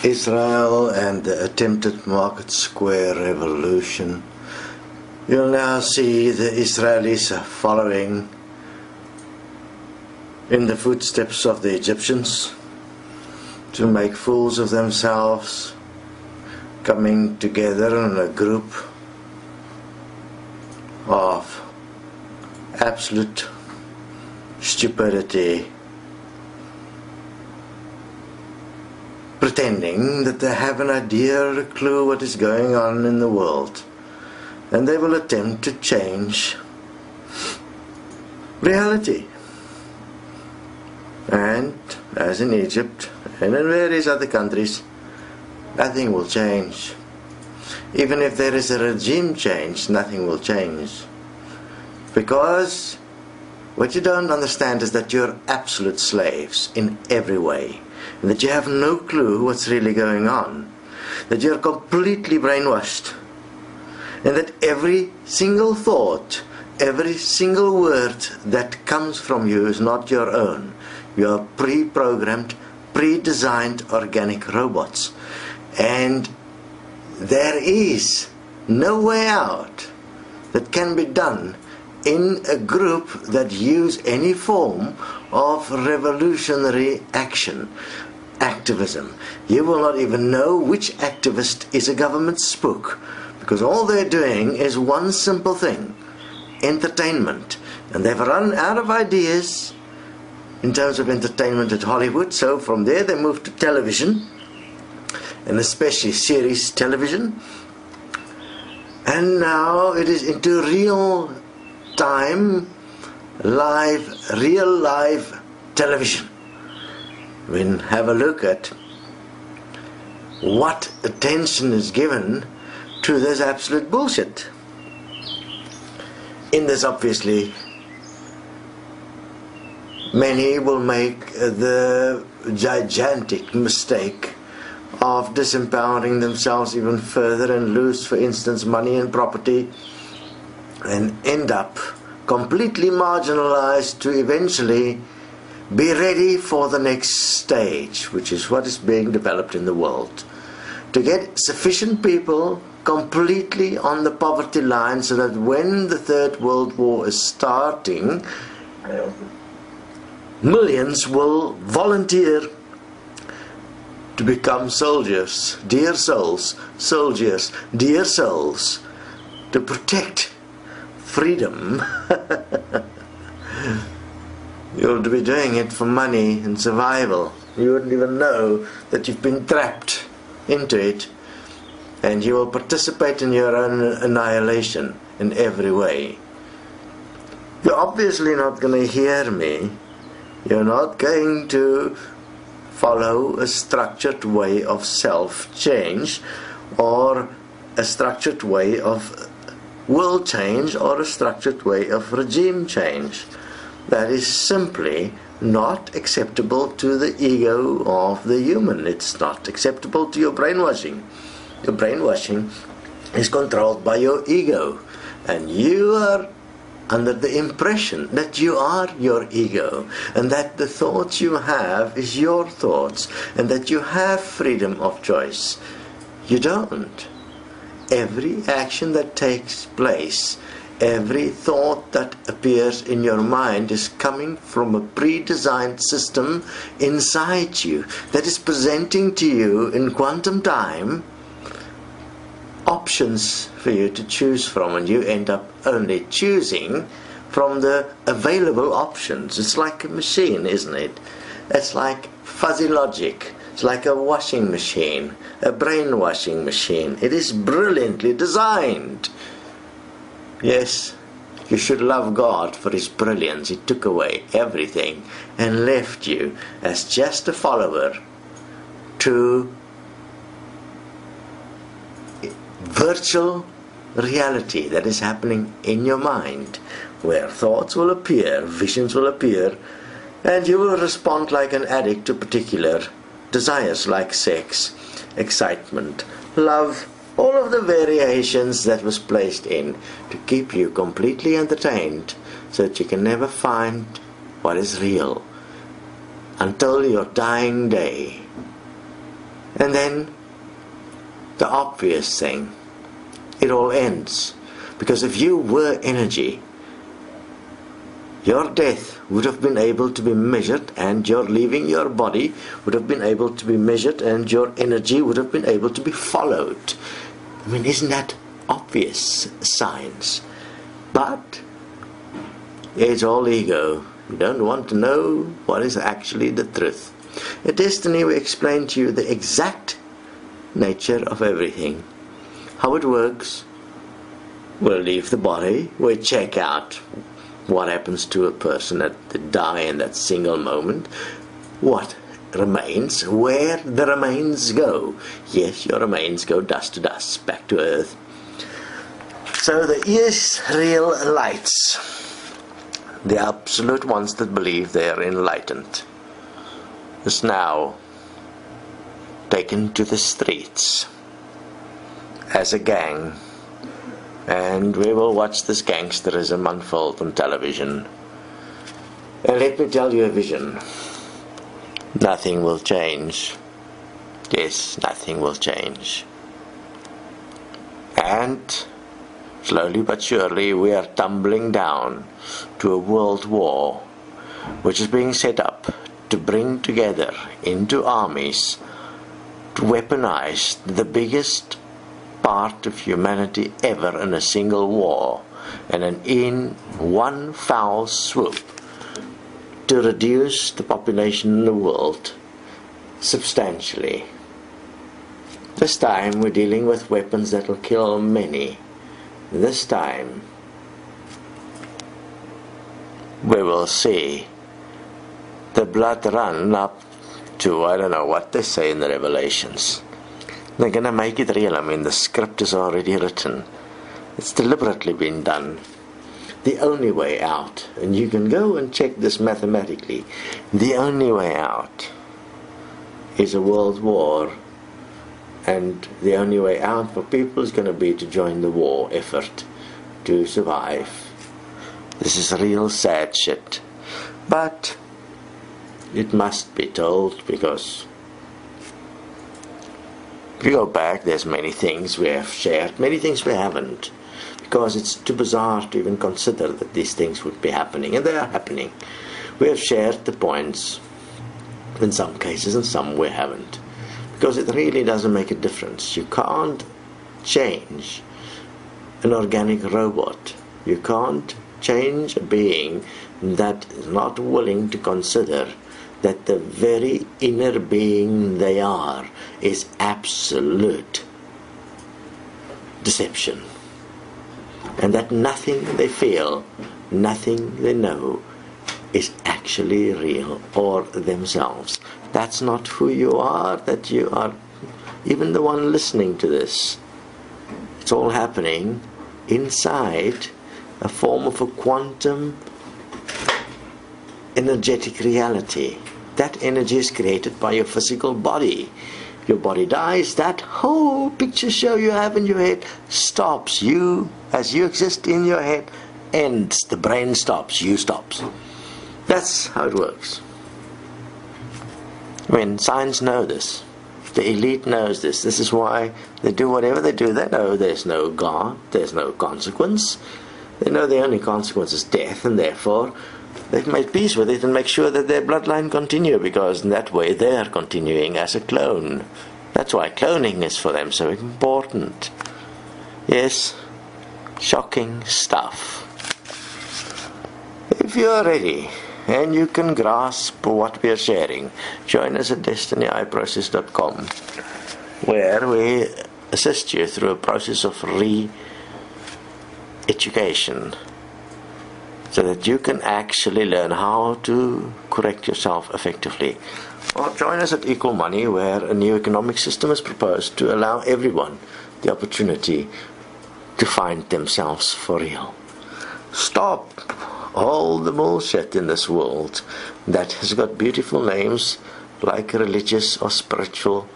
Israel and the attempted Market Square revolution. You'll now see the Israelis following in the footsteps of the Egyptians to make fools of themselves, coming together in a group of absolute stupidity, pretending that they have an idea or a clue what is going on in the world, and they will attempt to change reality. And as in Egypt and in various other countries, nothing will change. Even if there is a regime change, nothing will change, because what you don't understand is that you're absolute slaves in every way, and that you have no clue what's really going on, that you're completely brainwashed, and that every single thought, every single word that comes from you is not your own. You are pre-programmed, pre-designed organic robots, and there is no way out that can be done in a group that use any form of revolutionary action, activism. You will not even know which activist is a government spook, because all they're doing is one simple thing: entertainment. And they've run out of ideas in terms of entertainment at Hollywood, so from there they moved to television, and especially series television, and now it is into real time, real live television. We have a look at what attention is given to this absolute bullshit. In this, obviously, many will make the gigantic mistake of disempowering themselves even further and lose, for instance, money and property, and end up completely marginalized to eventually be ready for the next stage, which is what is being developed in the world. To get sufficient people completely on the poverty line so that when the Third World War is starting, millions will volunteer to become soldiers, dear souls, soldiers, dear souls, to protect freedom. You'll be doing it for money and survival. You wouldn't even know that you've been trapped into it, and you will participate in your own annihilation in every way. You're obviously not going to hear me. You're not going to follow a structured way of self-change, or a structured way of world change, or a structured way of regime change. That is simply not acceptable to the ego of the human. It's not acceptable to your brainwashing. Your brainwashing is controlled by your ego, and you are under the impression that you are your ego, and that the thoughts you have is your thoughts, and that you have freedom of choice. You don't. Every action that takes place, every thought that appears in your mind is coming from a pre-designed system inside you that is presenting to you in quantum time options for you to choose from, and you end up only choosing from the available options. It's like a machine, isn't it? It's like fuzzy logic. It's like a washing machine, a brainwashing machine. It is brilliantly designed. Yes, you should love God for His brilliance. He took away everything and left you as just a follower to virtual reality that is happening in your mind, where thoughts will appear, visions will appear, and you will respond like an addict to particular desires like sex, excitement, love, all of the variations that was placed in to keep you completely entertained, so that you can never find what is real until your dying day. And then the obvious thing, it all ends. Because if you were energy, your death would have been able to be measured, and your leaving your body would have been able to be measured, and your energy would have been able to be followed. I mean, isn't that obvious science? But it's all ego. You don't want to know what is actually the truth. At Destiny, we explain to you the exact nature of everything, how it works. We'll leave the body, we check out what happens to a person at the die in that single moment, what remains, where the remains go. Yes, your remains go dust to dust, back to earth. So the Israelites, the absolute ones that believe they are enlightened, is now taken to the streets as a gang, and we will watch this gangsterism unfold on television. And let me tell you a vision. Nothing will change. Yes, nothing will change. And slowly but surely we are tumbling down to a world war, which is being set up to bring together into armies, to weaponize the biggest part of humanity ever in a single war, and in one foul swoop to reduce the population in the world substantially. This time we're dealing with weapons that will kill many. This time we will see the blood run up to, I don't know what they say in the Revelations. They're going to make it real. I mean, the script is already written. It's deliberately been done. The only way out, and you can go and check this mathematically, the only way out is a world war. And the only way out for people is going to be to join the war effort to survive. This is real sad shit. But it must be told, because if you go back, there's many things we have shared, many things we haven't, because it's too bizarre to even consider that these things would be happening, and they are happening. We have shared the points in some cases, and some we haven't, because it really doesn't make a difference. You can't change an organic robot. You can't change a being that is not willing to consider that the very inner being they are is absolute deception, and that nothing they feel, nothing they know is actually real or themselves. That's not who you are, that you are even the one listening to this. It's all happening inside a form of a quantum energetic reality. That energy is created by your physical body. Your body dies, that whole picture show you have in your head stops. You, as you exist in your head, ends. The brain stops, you stops. That's how it works. I mean, science knows this. The elite knows this. This is why they do whatever they do. They know there's no God, there's no consequence. They know the only consequence is death, and therefore they've made peace with it and make sure that their bloodline continue, because in that way they are continuing as a clone. That's why cloning is for them so important. Yes, shocking stuff. If you are ready and you can grasp what we are sharing, join us at desteniiprocess.com, where we assist you through a process of re-education, so that you can actually learn how to correct yourself effectively. Or join us at Equal Money, where a new economic system is proposed to allow everyone the opportunity to find themselves for real. Stop all the bullshit in this world that has got beautiful names like religious or spiritual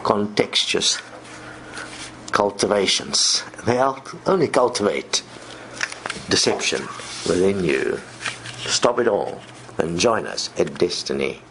contextuous cultivations. They only cultivate deception within you. Stop it all and join us at Destiny.